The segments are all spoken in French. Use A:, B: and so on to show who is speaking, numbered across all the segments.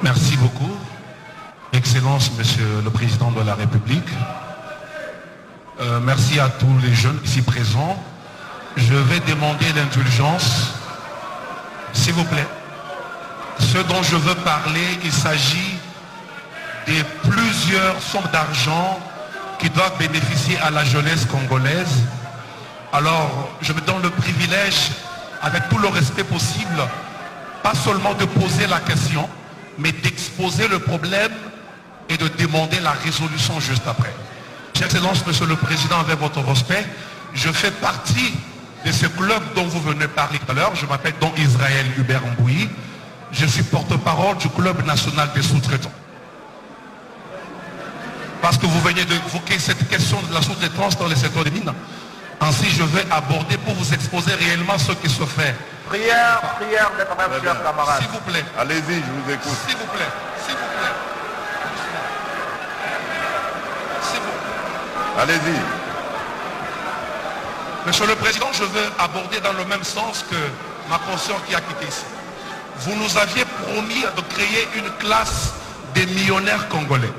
A: Merci beaucoup. Excellence, Monsieur le Président de la République. Merci à tous les jeunes ici présents. Je vais demander l'indulgence, s'il vous plaît. Ce dont je veux parler, il s'agit de plusieurs sommes d'argent qui doivent bénéficier à la jeunesse congolaise. Alors, je me donne le privilège, avec tout le respect possible, pas seulement de poser la question, mais d'exposer le problème et de demander la résolution juste après. Excellence, Monsieur le Président, avec votre respect, je fais partie de ce club dont vous venez parler tout à l'heure. Je m'appelle Don Israël Hubert Mbouyi. Je suis porte-parole du Club national des sous-traitants. Parce que vous venez d'évoquer cette question de la sous-traitance dans le secteur des mines. Ainsi, je vais aborder pour vous exposer réellement ce qui se fait.
B: Prière, mes camarades.
A: S'il vous plaît.
C: Allez-y, je vous écoute.
A: S'il vous plaît, s'il vous plaît. S'il vous plaît.
C: Allez-y.
A: Monsieur le Président, je veux aborder dans le même sens que ma consoeur qui a quitté ici. Vous nous aviez promis de créer une classe des millionnaires congolais.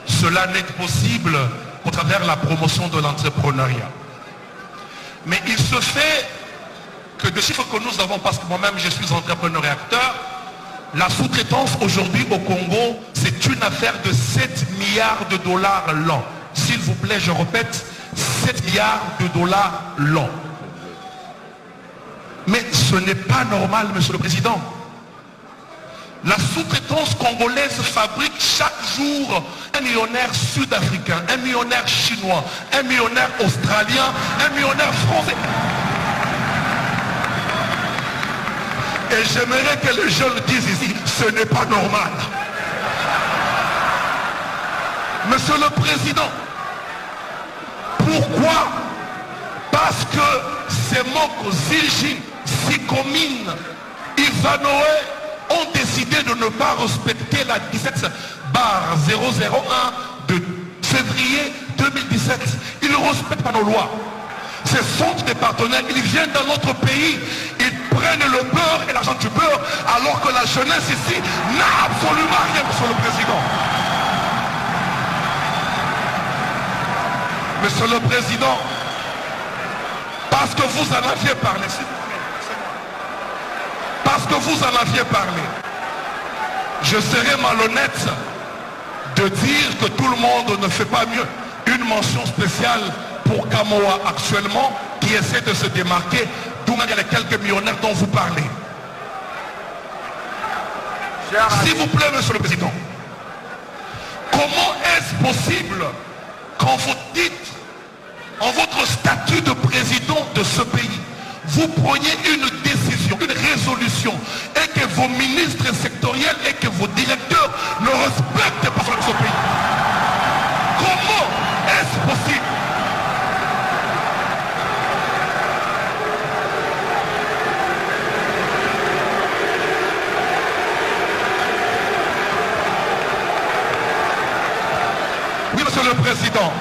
A: Cela n'est possible qu'au travers la promotion de l'entrepreneuriat. Mais il se fait que des chiffres que nous avons, parce que moi-même je suis entrepreneur et acteur, la sous-traitance aujourd'hui au Congo, c'est une affaire de 7 milliards de dollars l'an. S'il vous plaît, je répète, 7 milliards de dollars l'an. Mais ce n'est pas normal, Monsieur le Président. La sous-traitance congolaise fabrique chaque jour un millionnaire sud-africain, un millionnaire chinois, un millionnaire australien, un millionnaire français. Et j'aimerais que les jeunes disent ici, ce n'est pas normal. Monsieur le Président, pourquoi? Parce que ces Moko, Zilgin, Sikomine, Ivanoé ont décidé de ne pas respecter la 17/001 de février 2017. Ils ne respectent pas nos lois. Ce sont des partenaires, ils viennent dans notre pays, ils prennent le beurre et l'argent du beurre, alors que la jeunesse ici n'a absolument rien, Monsieur le Président. Monsieur le Président, parce que vous en aviez parlé, s'il vous plaît, c'est moi. Parce que vous en aviez parlé, je serais malhonnête de dire que tout le monde ne fait pas mieux. Une mention spéciale pour Kamoa actuellement, qui essaie de se démarquer, d'où il y a les quelques millionnaires dont vous parlez. S'il vous plaît, Monsieur le Président, comment est-ce possible quand vous dites, en votre statut de président de ce pays, vous preniez une décision, une résolution, et que vos ministres sectoriels et que vos directeurs ne respectent pas ce pays? Comment est-ce possible? Oui, Monsieur le Président.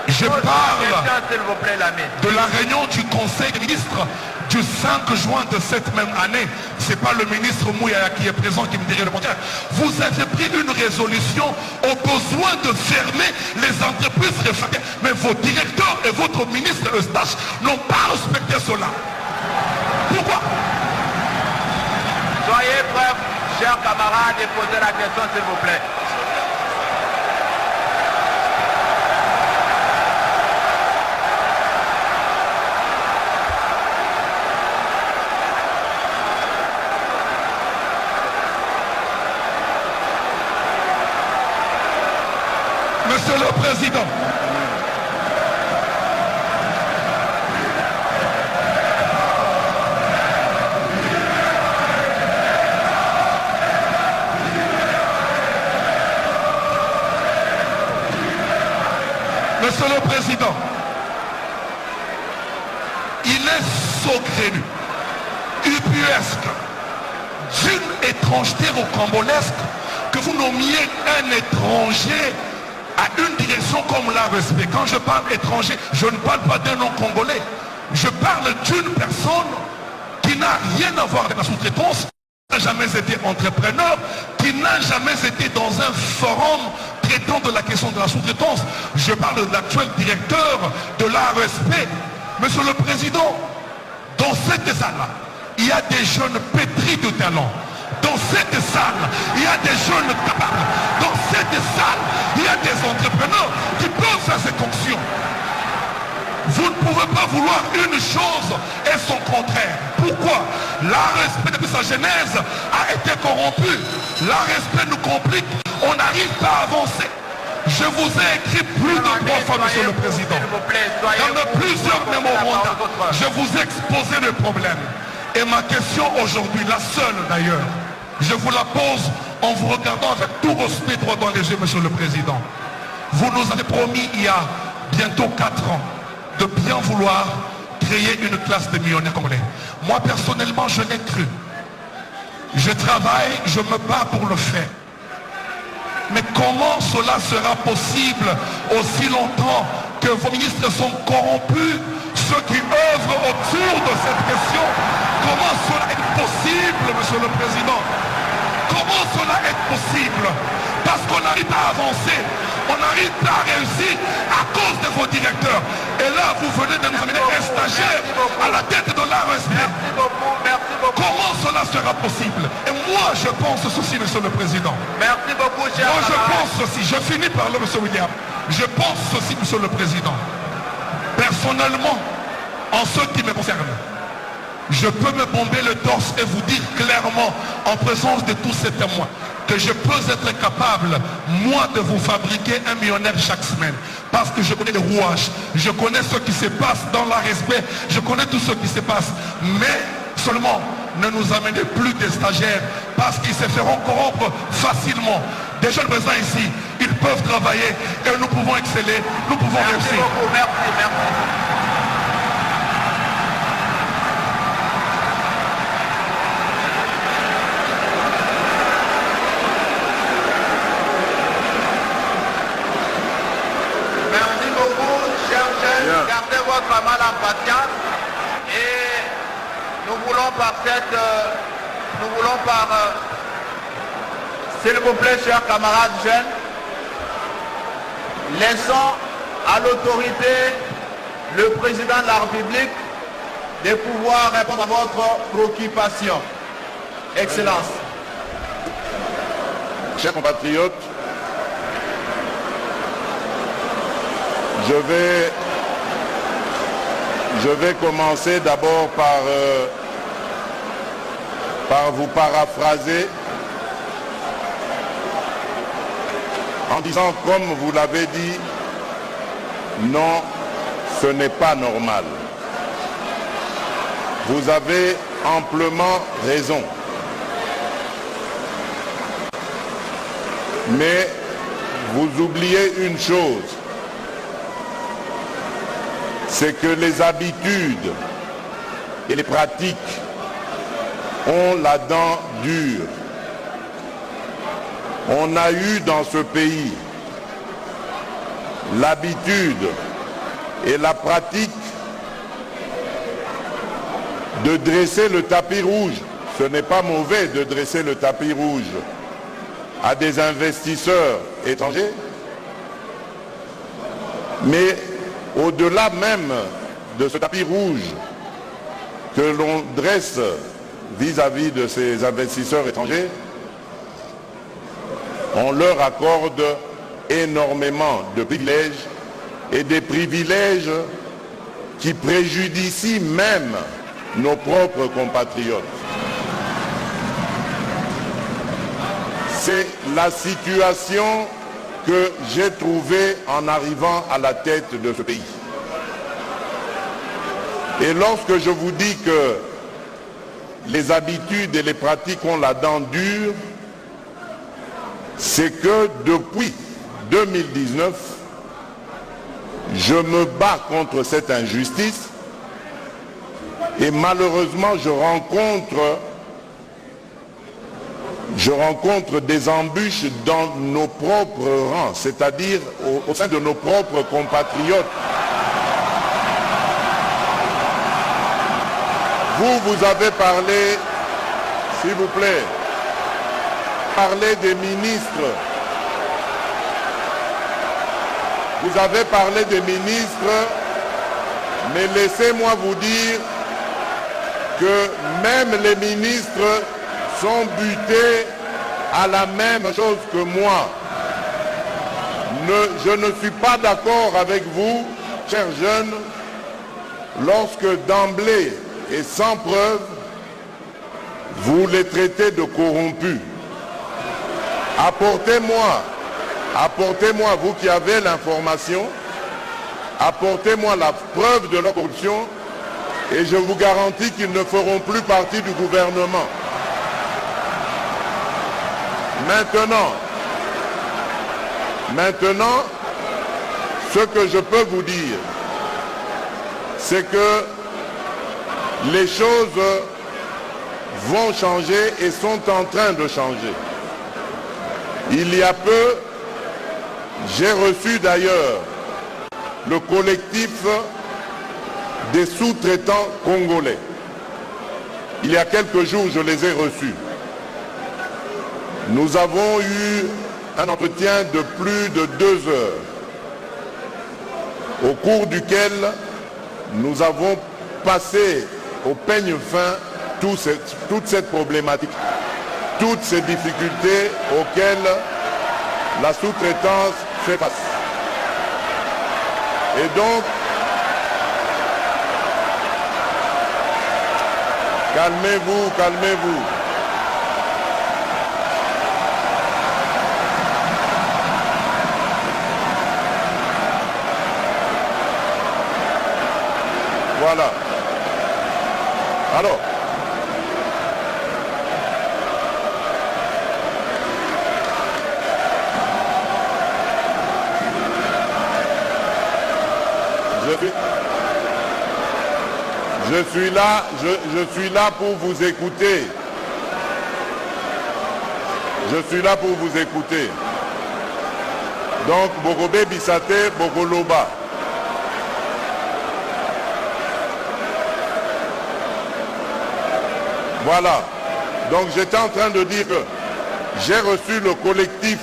A: Je parle de la réunion du Conseil des ministres du 5 juin de cette même année. Ce n'est pas le ministre Mouyaya qui est présent qui me dirait le contraire. Vous avez pris une résolution au besoin de fermer les entreprises réfractaires. Mais vos directeurs et votre ministre Eustache n'ont pas respecté cela. Pourquoi?
B: Soyez prêts, chers camarades, et posez la question, s'il vous plaît.
A: Monsieur le Président, Monsieur le Président, il est saugrenu, ubuesque, d'une étrangeté rocambolesque que vous nommiez un étranger à une direction comme la respect. Quand je parle étranger, je ne parle pas d'un nom congolais. Je parle d'une personne qui n'a rien à voir avec la sous-traitance, n'a jamais été entrepreneur, qui n'a jamais été dans un forum traitant de la question de la sous-traitance. Je parle de l'actuel directeur de l'ARSP. Monsieur le Président, dans cette salle-là, il y a des jeunes pétris de talent. Dans cette salle, il y a des jeunes capables. Dans cette salle, il y a des entrepreneurs qui peuvent faire cette fonction. Vous ne pouvez pas vouloir une chose et son contraire. Pourquoi? L'ARSP depuis sa genèse a été corrompu. L'ARSP nous complique. On n'arrive pas à avancer. Je vous ai écrit plus de 3 fois, Monsieur le Président. Dans plusieurs mémorandums, je vous ai exposé le problème. Et ma question aujourd'hui, la seule d'ailleurs, je vous la pose en vous regardant avec tout respect droit dans les yeux, Monsieur le Président. Vous nous avez promis il y a bientôt 4 ans de bien vouloir créer une classe de millionnaires congolais. Moi personnellement, je l'ai cru. Je travaille, je me bats pour le faire. Mais comment cela sera possible aussi longtemps que vos ministres sont corrompus, ceux qui œuvrent autour de cette question? Comment cela est possible, Monsieur le Président? Comment cela est possible? Parce qu'on n'arrive pas à avancer, on n'arrive pas à réussir à cause de vos directeurs. Et là, vous venez de nous amener un stagiaire à la tête de l'ARSP.
B: Merci beaucoup.
A: Comment cela sera possible? Et moi, je pense ceci, Monsieur le Président.
B: Merci beaucoup, cher
A: Moi, je
B: camarade.
A: pense ceci. Je finis par là, Monsieur William. Je pense ceci, Monsieur le Président. Personnellement, en ce qui me concerne, je peux me bomber le torse et vous dire clairement, en présence de tous ces témoins, que je peux être capable, moi, de vous fabriquer un millionnaire chaque semaine. Parce que je connais les rouages, je connais ce qui se passe dans l'ARSP, je connais tout ce qui se passe. Mais seulement, ne nous amenez plus des stagiaires, parce qu'ils se feront corrompre facilement. Des jeunes présents ici, ils peuvent travailler et nous pouvons exceller, nous pouvons
B: Merci
A: réussir.
B: beaucoup, merci. Merci beaucoup, chers jeunes. Gardez votre mal en patience. Et nous voulons s'il vous plaît, chers camarades jeunes, laissons à l'autorité, le président de la République, de pouvoir répondre à votre préoccupation. Excellence.
C: Chers compatriotes, je vais commencer d'abord par vous paraphraser en disant, comme vous l'avez dit, non, ce n'est pas normal. Vous avez amplement raison. Mais vous oubliez une chose, c'est que les habitudes et les pratiques ont la dent dure. On a eu dans ce pays l'habitude et la pratique de dresser le tapis rouge. Ce n'est pas mauvais de dresser le tapis rouge à des investisseurs étrangers, mais au-delà même de ce tapis rouge que l'on dresse vis-à-vis de ces investisseurs étrangers, on leur accorde énormément de privilèges et des privilèges qui préjudicient même nos propres compatriotes. C'est la situation que j'ai trouvée en arrivant à la tête de ce pays. Et lorsque je vous dis que les habitudes et les pratiques ont la dent dure, c'est que depuis 2019, je me bats contre cette injustice et malheureusement je rencontre des embûches dans nos propres rangs, c'est-à-dire au sein de nos propres compatriotes. Vous avez parlé, s'il vous plaît, parlez des ministres. Vous avez parlé des ministres, mais laissez-moi vous dire que même les ministres sont butés à la même chose que moi. Je ne suis pas d'accord avec vous, chers jeunes, lorsque d'emblée et sans preuve, vous les traitez de corrompus. Apportez-moi, vous qui avez l'information, apportez-moi la preuve de leur corruption et je vous garantis qu'ils ne feront plus partie du gouvernement. Maintenant, ce que je peux vous dire, c'est que les choses vont changer et sont en train de changer. Il y a peu, j'ai reçu d'ailleurs le collectif des sous-traitants congolais. Il y a quelques jours, je les ai reçus. Nous avons eu un entretien de plus de 2 heures, au cours duquel nous avons passé au peigne fin toute cette problématique, toutes ces difficultés auxquelles la sous-traitance fait face. Et donc, calmez-vous, calmez-vous. Voilà. Alors, je suis là pour vous écouter. Je suis là pour vous écouter. Donc, Bogobe Bissate, Bogoloba. Voilà. Donc, j'étais en train de dire que j'ai reçu le collectif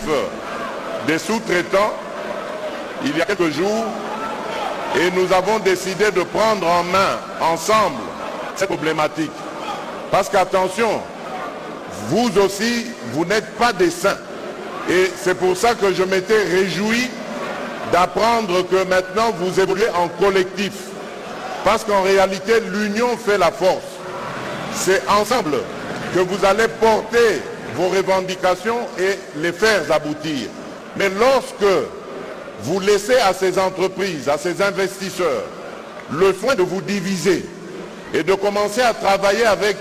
C: des sous-traitants il y a quelques jours et nous avons décidé de prendre en main ensemble cette problématique. Parce qu'attention, vous aussi, vous n'êtes pas des saints. Et c'est pour ça que je m'étais réjoui d'apprendre que maintenant vous évoluez en collectif. Parce qu'en réalité, l'union fait la force. C'est ensemble que vous allez porter vos revendications et les faire aboutir. Mais lorsque vous laissez à ces entreprises, à ces investisseurs, le soin de vous diviser et de commencer à travailler avec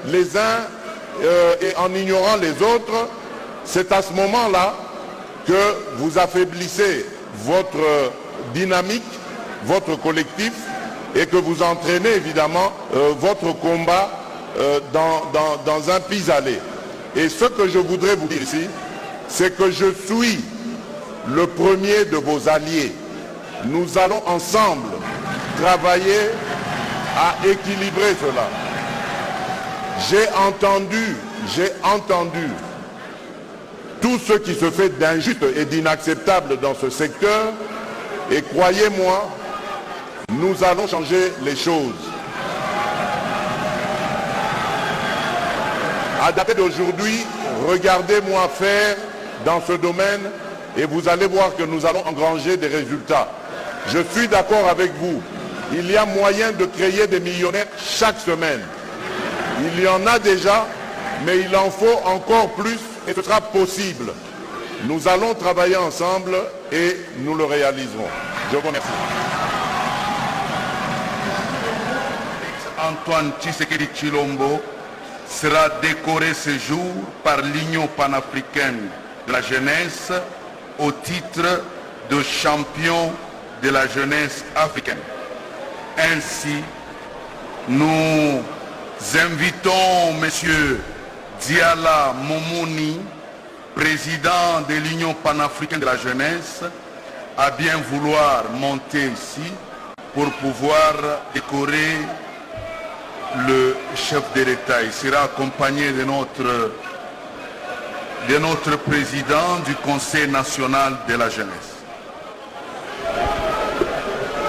C: les uns et en ignorant les autres, c'est à ce moment-là que vous affaiblissez votre dynamique, votre collectif, et que vous entraînez évidemment votre combat dans un pis-aller. Et ce que je voudrais vous dire ici, c'est que je suis le premier de vos alliés. Nous allons ensemble travailler à équilibrer cela. J'ai entendu tout ce qui se fait d'injuste et d'inacceptable dans ce secteur, et croyez-moi, nous allons changer les choses. À dater d'aujourd'hui, regardez-moi faire dans ce domaine et vous allez voir que nous allons engranger des résultats. Je suis d'accord avec vous. Il y a moyen de créer des millionnaires chaque semaine. Il y en a déjà, mais il en faut encore plus et ce sera possible. Nous allons travailler ensemble et nous le réaliserons. Je vous remercie.
D: Antoine Tshisekedi Tshilombo sera décoré ce jour par l'Union panafricaine de la jeunesse au titre de champion de la jeunesse africaine. Ainsi, nous invitons M. Diala Momoni, président de l'Union panafricaine de la jeunesse, à bien vouloir monter ici pour pouvoir décorer le chef de l'État. Il sera accompagné de notre président du Conseil national de la jeunesse.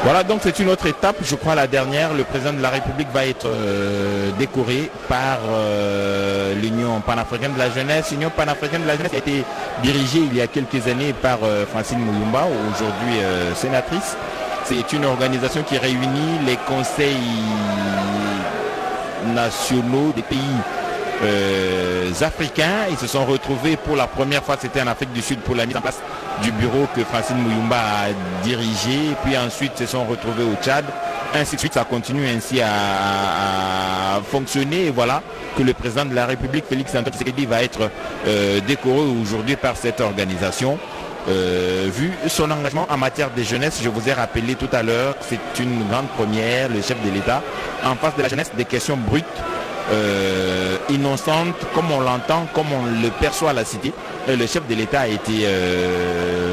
E: Voilà, donc c'est une autre étape, je crois la dernière. Le président de la République va être décoré par l'Union panafricaine de la jeunesse. L'Union panafricaine de la jeunesse a été dirigée il y a quelques années par Francine Muyumba, aujourd'hui sénatrice. C'est une organisation qui réunit les conseils nationaux des pays africains. Ils se sont retrouvés pour la première fois, c'était en Afrique du Sud, pour la mise en place du bureau que Francine Muyumba a dirigé, puis ensuite se sont retrouvés au Tchad, ainsi de suite. Ça continue ainsi à fonctionner, et voilà que le président de la République, Félix Antoine Tshisekedi, va être décoré aujourd'hui par cette organisation. Vu son engagement en matière de jeunesse, je vous ai rappelé tout à l'heure, c'est une grande première, le chef de l'État, en face de la jeunesse, des questions brutes, innocente, comme on l'entend, comme on le perçoit à la cité. Le chef de l'État a été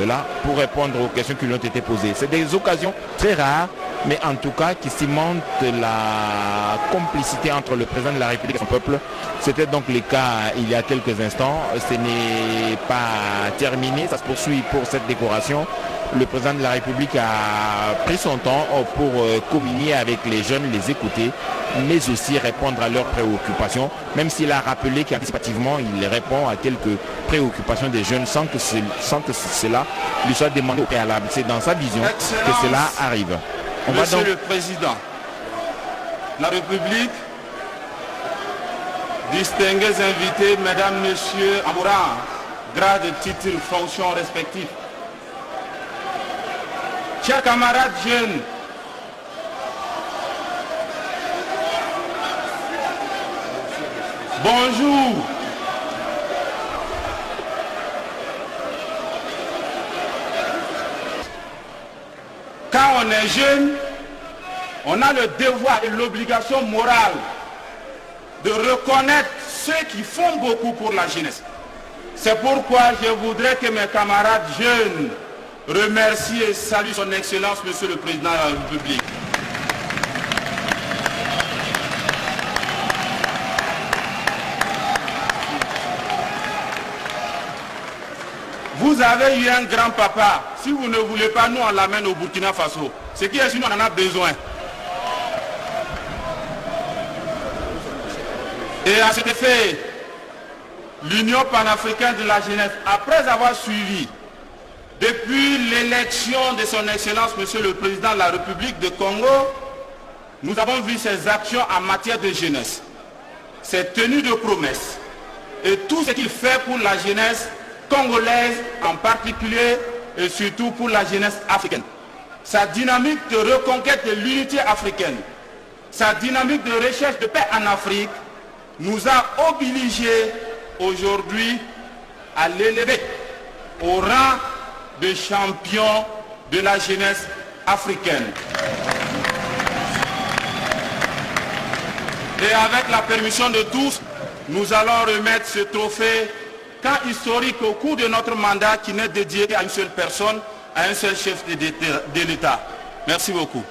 E: là pour répondre aux questions qui lui ont été posées. C'est des occasions très rares, mais en tout cas qui cimentent la complicité entre le président de la République et son peuple. C'était donc le cas il y a quelques instants. Ce n'est pas terminé, ça se poursuit pour cette décoration. Le président de la République a pris son temps pour communier avec les jeunes, les écouter, mais aussi répondre à leurs préoccupations, même s'il a rappelé qu'anticipativement, il répond à quelques préoccupations des jeunes sans que cela lui soit demandé au préalable. C'est dans sa vision que cela arrive.
F: Monsieur le Président, la République, distingués invités, Mesdames, Messieurs, en rang, grades, titres, fonctions respectifs. Chers camarades jeunes, bonjour. Quand on est jeune, on a le devoir et l'obligation morale de reconnaître ceux qui font beaucoup pour la jeunesse. C'est pourquoi je voudrais que mes camarades jeunes remercient et saluent son Excellence, Monsieur le Président de la République. Vous avez eu un grand-papa. Si vous ne voulez pas, nous on l'amène au Burkina Faso. Ce qui est sûr, on en a besoin. Et à cet effet, l'Union panafricaine de la jeunesse, après avoir suivi, depuis l'élection de son Excellence, Monsieur le Président de la République de Congo, nous avons vu ses actions en matière de jeunesse, ses tenues de promesses et tout ce qu'il fait pour la jeunesse congolaise en particulier et surtout pour la jeunesse africaine. Sa dynamique de reconquête de l'unité africaine, sa dynamique de recherche de paix en Afrique nous a obligés aujourd'hui à l'élever au rang de champion de la jeunesse africaine. Et avec la permission de tous, nous allons remettre ce trophée camp historique au cours de notre mandat qui n'est dédié à une seule personne, à un seul chef de l'État. Merci beaucoup.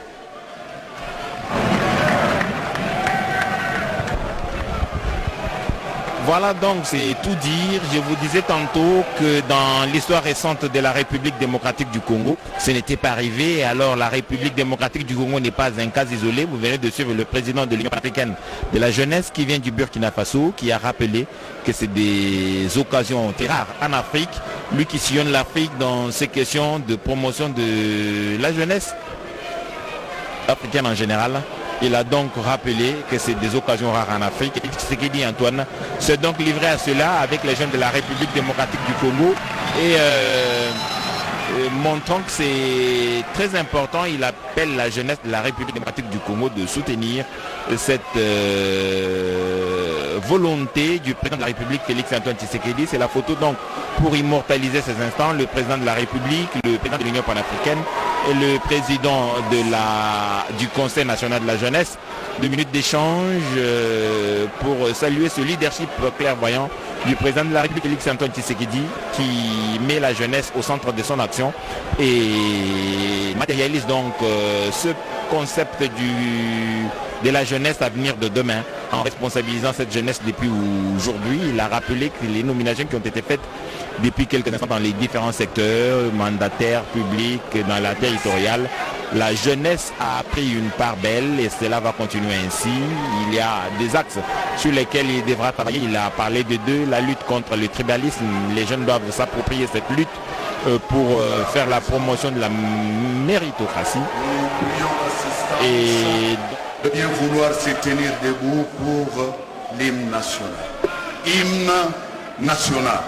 E: Voilà donc, c'est tout dire. Je vous disais tantôt que dans l'histoire récente de la République démocratique du Congo, ce n'était pas arrivé. Alors la République démocratique du Congo n'est pas un cas isolé. Vous venez de suivre le président de l'Union africaine de la jeunesse qui vient du Burkina Faso, qui a rappelé que c'est des occasions très rares en Afrique. Lui qui sillonne l'Afrique dans ces questions de promotion de la jeunesse africaine en général. Il a donc rappelé que c'est des occasions rares en Afrique. Et ce qu'il dit Antoine, c'est donc livré à cela avec les jeunes de la République démocratique du Congo. Et montrant que c'est très important, il appelle la jeunesse de la République démocratique du Congo de soutenir cette volonté du président de la République, Félix Antoine Tshisekedi. C'est la photo donc pour immortaliser ces instants, le président de la République, le président de l'Union panafricaine et le président du Conseil national de la jeunesse. 2 minutes d'échange pour saluer ce leadership clairvoyant du président de la République, Félix Antoine Tshisekedi, qui met la jeunesse au centre de son action et matérialise donc ce concept de la jeunesse à venir de demain, en responsabilisant cette jeunesse depuis aujourd'hui. Il a rappelé que les nominations qui ont été faites depuis quelques instants dans les différents secteurs, mandataires, publics, dans la territoriale, la jeunesse a pris une part belle et cela va continuer ainsi. Il y a des axes sur lesquels il devra travailler. Il a parlé de deux, la lutte contre le tribalisme. Les jeunes doivent s'approprier cette lutte pour faire la promotion de la méritocratie.
D: Et de bien vouloir se tenir debout pour l'hymne national. Hymne national.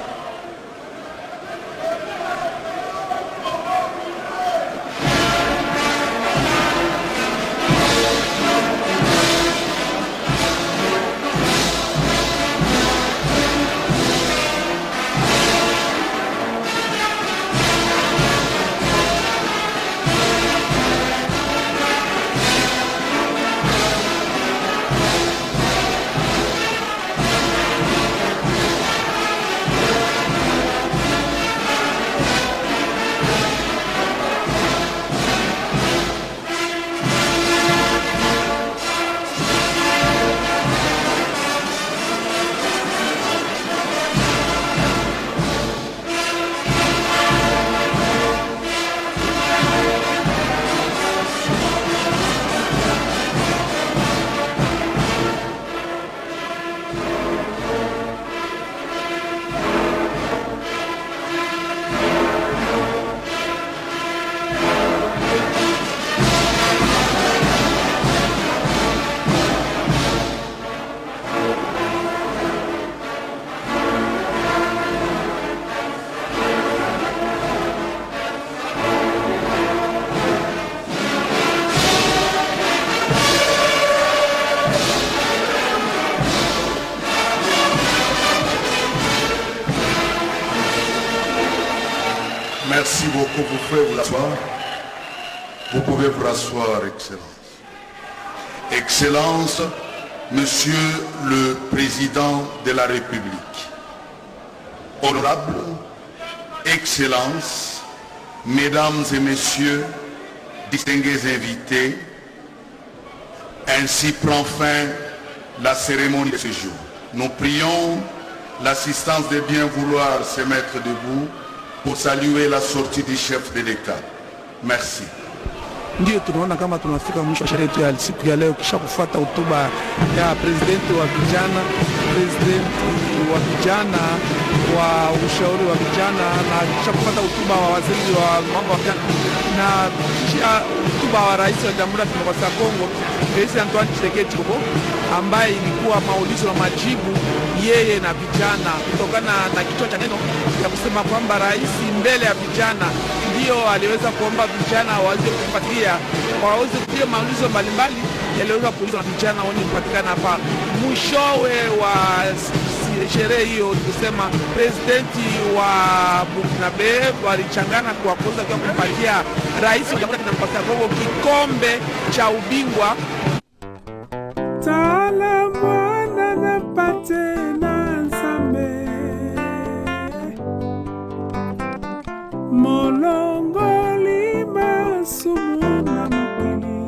D: Merci beaucoup, vous pouvez vous asseoir. Vous pouvez vous rasseoir, Excellence. Excellence, Monsieur le Président de la République. Honorable, Excellence, Mesdames et Messieurs, distingués invités, ainsi prend fin la cérémonie de ce jour. Nous prions l'assistance de bien vouloir se mettre debout pour saluer la sortie du chef de l'État. Merci.
G: Ndio tunaona kama tunafika mwisho wa sherehe yetu ya siku ya leo, kisha kufuata hotuba ya presidenti wa vijana, wa ushauri wa vijana, na kisha kufuata hotuba wa waziri wa mambo ya vijana na kisha hotuba wa rais wa Jamhuri ya Kidemokrasia ya Kongo, Rais Antoine Tshisekedi Tshilombo, ambaye ilikuwa maulizo na majibu yeye na vijana, kutokana na kichwa cha neno ya kusema kwamba rais mbele ya vijana ndio aliweza kuomba vijana waweze kufuatilia, waweze kupiga maulizo mbalimbali yaliweza kuulizwa na vijana wenye kupatikana hapa. Mwishowe wa sherehe hiyo kusema presidenti wa Burkinabe walichangana kwa kuweza kumpatia rais wa Jamhuri ya Kidemokrasia ya Kongo kikombe cha ubingwa.
H: Tala mwana na pate na nsambe molongoli masumu na mokili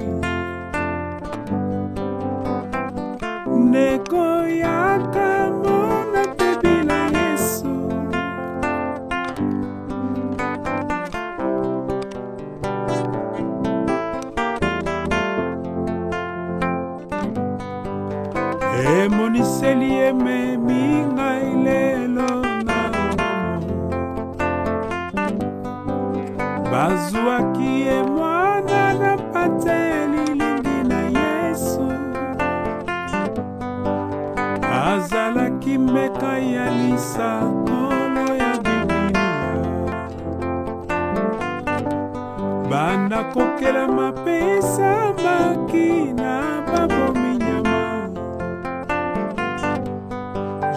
H: neko yaka mona tebila Yesu moniseli eme minga ilelo na bazwaki ye mwana na pate lilingi na Yesu azalaki meka ya lisakolo ya Biblia banda kokela mapesa makina babomi nyama.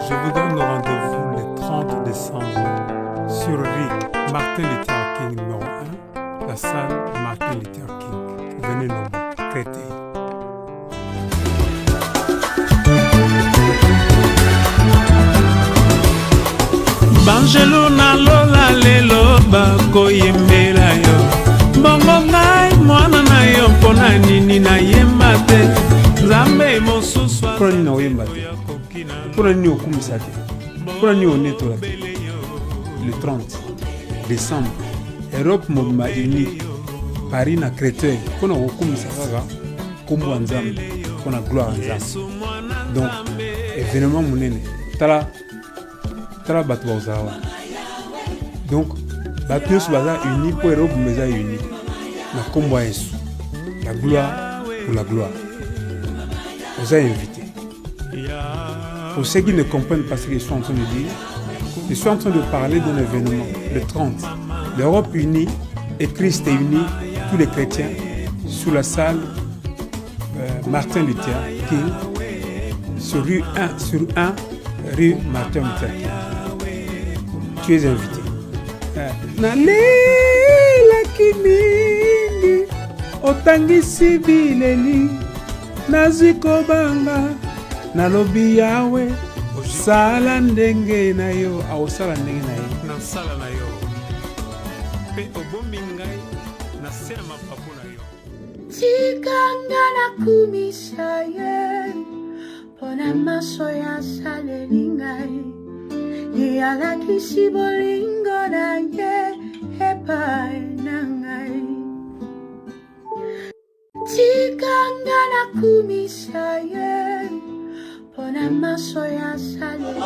H: Je vous donne rendez-vous le 30 décembre sur rue Martin Luther King numéro 1, la salle Martin Luther King. Venez nombreux, Créteil. Banjelo na lola lelo bakoyembela yo bongo ngai mwana na yo mpona nini nayemba te mpona nini oyemba te mpona nini okumisa te mpona nini onetola te le 30 décembre Europe mobima uni Paris na Créteil mpona kokumisa kaka kombo ya Nzambe mpona gloire ya Nzambe. Donc événement monene tala bato bazala wana. Donc bato nyonso baza uni mpo Europe meza uni na kombo ya Yesu. La gloire pour la gloire. Vous avez invité. Pour ceux qui ne comprennent pas ce que je suis en train de dire, je suis en train de parler d'un événement, le 30. L'Europe unie et Christ est uni, tous les chrétiens, sous la salle Martin Luther King, sur rue 1 rue Martin Luther King. Tu es invité. Nalelaki mingi otangisi bileli nazwi kobanga nalobi yawe sala ndenge na yo aosala ndenge na yo nasala na yo mpe obombi ngai na se ya mapapu na yo tikanga nakumisa ye mpona maso ya saleli ngai ye alakisi bolingo na ye epai na ngai tikanga nakumisa ye mpona maso ya saleli